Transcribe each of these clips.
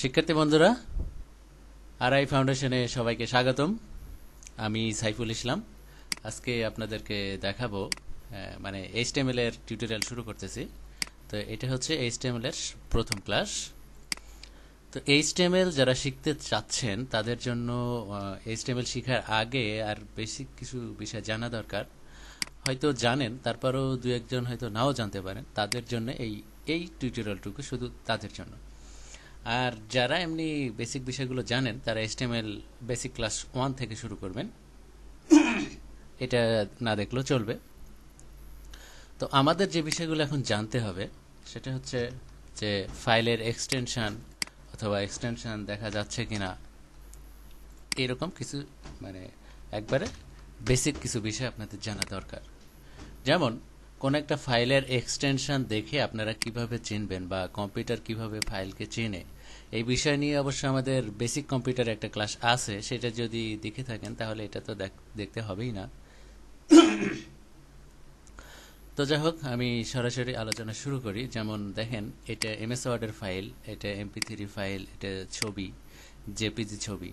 শিক্ষার্থী বন্ধুরা, আরআই ফাউন্ডেশনে সবাইকে স্বাগতম। আমি সাইফুল ইসলাম। আজকে আপনাদেরকে দেখাবো মানে এইচটিএমএল এর টিউটোরিয়াল শুরু করতেছি। তো এটা হচ্ছে এইচটিএমএল এর প্রথম ক্লাস। তো এইচটিএমএল যারা শিখতে চাচ্ছেন তাদের জন্য এইচটিএমএল শেখার আগে আর বেসিক কিছু বিষয় জানা দরকার। হয়তো জানেন, তারপরেও দু একজন হয়তো নাও জানতে পারেন। তাদের জন্য এই টিউটোরিয়ালটুকু শুধু তাদের জন্য। আর যারা এমনি বেসিক বিষয়গুলো জানেন তারা এইচটিএমএল বেসিক ক্লাস 1 থেকে শুরু করবেন, এটা না দেখলেও চলবে। তো আমাদের যে বিষয়গুলো এখন জানতে হবে সেটা হচ্ছে যে ফাইলের এক্সটেনশন অথবা এক্সটেনশন দেখা যাচ্ছে কিনা, এরকম কিছু মানে একবারে বেসিক কিছু বিষয় আপনাদের জানা দরকার। যেমন কোন একটা ফাইলের এক্সটেনশন দেখে আপনারা কিভাবে চিনবেন বা কম্পিউটার কিভাবে ফাইলকে চেনে, এই বিষয় নিয়ে অবশ্য আমাদের বেসিক কম্পিউটারে একটা ক্লাস আছে। সেটা যদি দেখে থাকেন তাহলে এটা তো দেখতে হবেই না। তো যাই হোক, আমি সরাসরি আলোচনা শুরু করি। যেমন দেখেন, এটা এমএস ওয়ার্ডের ফাইল, এটা এমপি3 ফাইল, এটা ছবি, জেপিজি ছবি।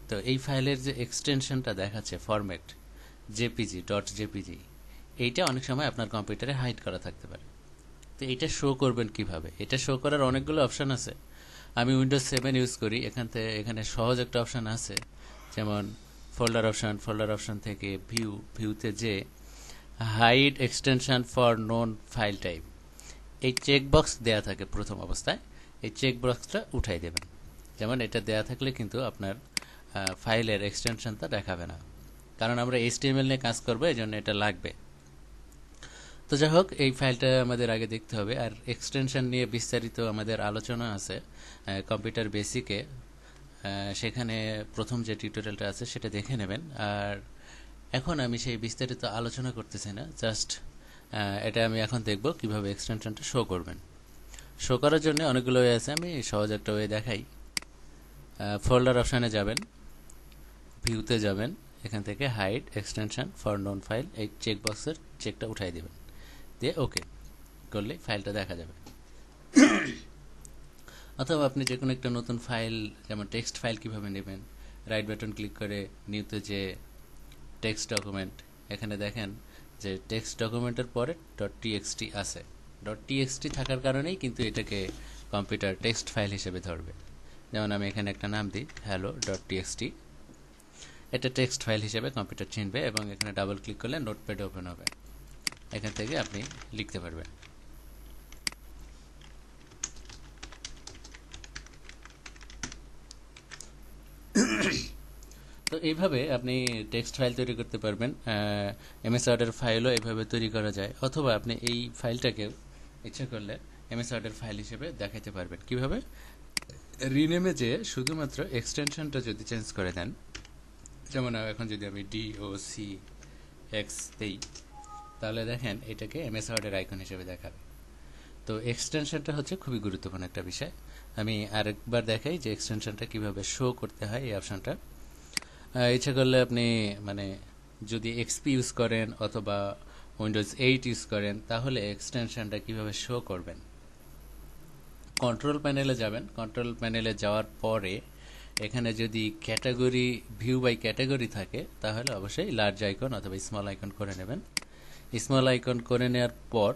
তো এই ফাইলের যে এক্সটেনশনটা দেখাচ্ছে ফরম্যাট জেপিজি ডট জেপিজি, এইটা অনেক সময় আপনার কম্পিউটারে হাইড করা থাকতে পারে। তো এটা শো করবেন কিভাবে? এটা শো করার অনেকগুলো অপশন আছে। আমি উইন্ডোজ 7 ইউজ করি। এখানে সহজ একটা অপশন আছে, যেমন ফোল্ডার অপশন থেকে ভিউতে যে hide extension for known file type, এই চেক বক্স দেয়া থাকে প্রথম অবস্থায়। এই চেক বক্সটা উঠাই দেবেন। যেমন এটা দেয়া থাকলে কিন্তু আপনার ফাইলের এক্সটেনশনটা দেখাবে না, কারণ আমরা এইচটিএমএল নিয়ে কাজ করবো, এই জন্য এটা লাগবে। তো যাই হোক, এই ফাইলটা আমাদের আগে দেখতে হবে। আর এক্সটেনশন নিয়ে বিস্তারিত আমাদের আলোচনা আছে কম্পিউটার বেসিকে, সেখানে প্রথম যে টিউটোরিয়ালটা আছে সেটা দেখে নেবেন। আর এখন আমি সেই বিস্তারিত আলোচনা করতেছি না, জাস্ট এটা আমি এখন দেখব কিভাবে এক্সটেনশনটা শো করবেন। শো করার জন্য অনেকগুলো ওয়ে আছে, আমি সহজ একটা ওয়ে দেখাই। ফোল্ডার অপশানে যাবেন, ভিউতে যাবেন, এখান থেকে hide extension for known file, এই চেক বক্সের চেকটা উঠাই দেবেন, দিয়ে ওকে করলে ফাইলটা দেখা যাবে। অথবা আপনি যে কোনো একটা নতুন ফাইল, যেমন টেক্সট ফাইল কিভাবে নেবেন, রাইট বাটন ক্লিক করে নিউতে যে টেক্সট ডকুমেন্ট, এখানে দেখেন যে টেক্সট ডকুমেন্টের পরে .txt আছে। .txt থাকার কারণেই কিন্তু এটাকে কম্পিউটার টেক্সট ফাইল হিসেবে ধরবে। যেমন আমি এখানে একটা নাম দিই hello.txt, এটা টেক্সট ফাইল হিসেবে কম্পিউটার চিনবে এবং এখানে ডাবল ক্লিক করলে নোটপ্যাড ওপেন হবে। এখান থেকে আপনি লিখতে পারবেন। তো এইভাবে আপনি টেক্সট ফাইল তৈরি করতে পারবেন। এমএস ওয়ার্ডের ফাইলও এইভাবে তৈরি করা যায়, অথবা আপনি এই ফাইলটাকে ইচ্ছা করলে এমএস ওয়ার্ডের ফাইল হিসেবে দেখাতে পারবেন। কিভাবে? রিনেমে যে শুধুমাত্র এক্সটেনশনটা যদি চেঞ্জ করে দেন, যেমন এখন যদি আমি DOCX দেই, তাহলে দেখেন এটাকে এমএস ওয়ার্ডের আইকন হিসেবে দেখাবে। তো এক্সটেনশনটা হচ্ছে খুবই গুরুত্বপূর্ণ একটা বিষয়। আমি আরেকবার দেখাই যে এক্সটেনশনটা কিভাবে শো করতে হয়। এই অপশনটা ইচ্ছা করলে আপনি মানে যদি এক্সপি ইউজ করেন অথবা উইন্ডোজ 8 ইউজ করেন, তাহলে এক্সটেনশনটা কিভাবে শো করবেন, কন্ট্রোল প্যানেলে যাবেন। কন্ট্রোল প্যানেলে যাওয়ার পরে এখানে যদি ক্যাটাগরি ভিউ বাই ক্যাটাগরি থাকে, তাহলে অবশ্যই লার্জ আইকন অথবা স্মল আইকন করে নেবেন। স্মল আইকন করে নেওয়ার পর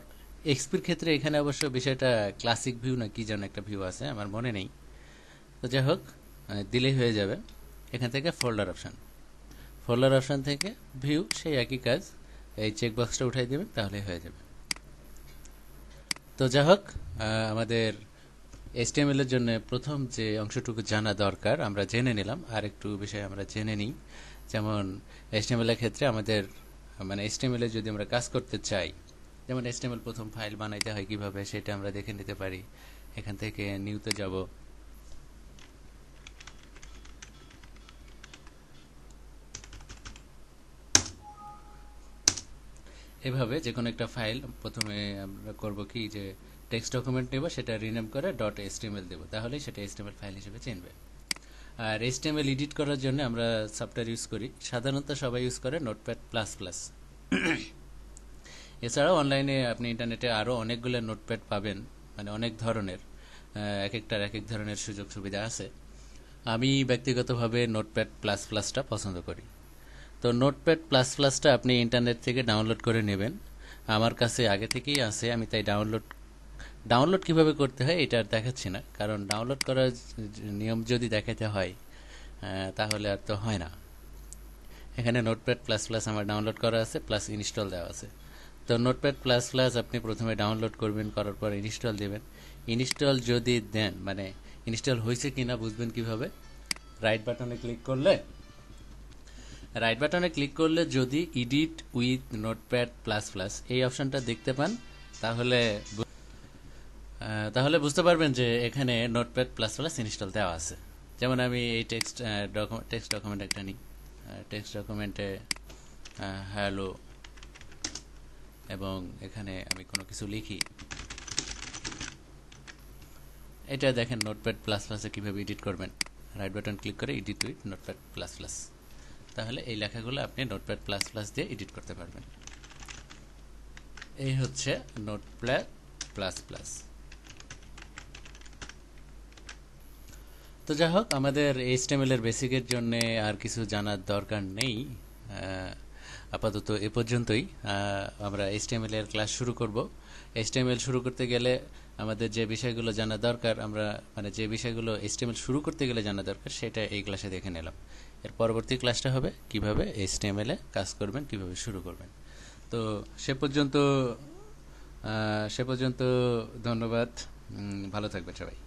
এক্সপির ক্ষেত্রে এখানে অবশ্য বিষয়টা ক্লাসিক ভিউ না কি যেন একটা ভিউ আছে, আমার মনে নেই। তো যাই হোক, দিলেই হয়ে যাবে। এখান থেকে ফোল্ডার অপশান থেকে ভিউ, সেই একই কাজ, এই চেকবক্সটা উঠাই দেবেন, তাহলে হয়ে যাবে। তো যাই হোক, আমাদের এইচটিএমএল এর জন্য প্রথম যে অংশটুকু জানা দরকার আমরা জেনে নিলাম। আর একটু বিষয় আমরা জেনে নিই। যেমন এইচটিএমএল এর ক্ষেত্রে আমাদের মানে এইচটিএমএল এ যদি আমরা কাজ করতে চাই, যেমন এইচটিএমএল প্রথম ফাইল বানাইতে হয় কিভাবে, সেটা আমরা দেখে নিতে পারি। এখান থেকে নিউতে যাব, এভাবে যে কোনো একটা ফাইল প্রথমে আমরা করব কি, যে টেক্সট ডকুমেন্ট নেব, সেটা রিনেম করে .html দেব, তাহলেই সেটা HTML ফাইল হিসেবে চিনবে। আর HTML এডিট করার জন্য আমরা সফটওয়্যার ইউজ করি, সাধারণত সবাই ইউজ করে নোটপ্যাড প্লাস প্লাস। এছাড়াও অনলাইনে আপনি ইন্টারনেটে আরও অনেকগুলো নোটপ্যাড পাবেন, মানে অনেক ধরনের। এক একটার এক এক ধরনের সুযোগ সুবিধা আছে। আমি ব্যক্তিগতভাবে নোটপ্যাড প্লাস প্লাসটা পছন্দ করি। তো নোটপ্যাড প্লাস প্লাসটা আপনি ইন্টারনেট থেকে ডাউনলোড করে নেবেন। আমার কাছে আগে থেকেই আছে, আমি তাই ডাউনলোড কিভাবে করতে হয় এটা আর দেখাচ্ছি না, কারণ ডাউনলোড করার নিয়ম যদি দেখাতে হয় তাহলে আর তো হয় না। এখানে নোটপ্যাড প্লাস প্লাস আমার ডাউনলোড করা আছে, প্লাস ইনস্টল দেওয়া আছে। তো নোটপ্যাড প্লাস প্লাস আপনি প্রথমে ডাউনলোড করবেন, করার পর ইনস্টল দেবেন। ইনস্টল যদি দেন, মানে ইনস্টল হয়েছে কিনা বুঝবেন কিভাবে? রাইট বাটনে ক্লিক করলে যদি edit with notepad plus plus এই অপশনটা দেখতে পান, তাহলে তাহলে বুঝতে পারবেন যে এখানে নোটপ্যাড প্লাস প্লাস ইনস্টল দেওয়া আছে। যেমন আমি এই টেক্সট ডকুমেন্ট একটা নিই। টেক্সট ডকুমেন্টে হ্যালো, এবং এখানে আমি কোনো কিছু লিখি। এটা দেখেন নোটপ্যাড প্লাস প্লাসে কীভাবে এডিট করবেন। রাইট বাটন ক্লিক করে edit with notepad plus plus, তাহলে এই লেখাগুলো আপনি নোটপ্যাড প্লাস প্লাস দিয়ে এডিট করতে পারবেন। এই হচ্ছে নোটপ্যাড প্লাস প্লাস। তো যাই হোক, আমাদের এইচটিএমএল এর বেসিকের জন্য আর কিছু জানার দরকার নেই। আপাতত এ পর্যন্তই। আমরা এইচটিএমএল এর ক্লাস শুরু করব। এইচটিএমএল শুরু করতে গেলে আমাদের যে বিষয়গুলো জানা দরকার, আমরা মানে যে বিষয়গুলো এইচটিএমএল শুরু করতে গেলে জানা দরকার, সেটা এই ক্লাসে দেখে নিলাম। এর পরবর্তী ক্লাসটা হবে কিভাবে এইচটিএমএল এ কাজ করবেন, কিভাবে শুরু করবেন। তো সে পর্যন্ত ধন্যবাদ। ভালো থাকবেন সবাই।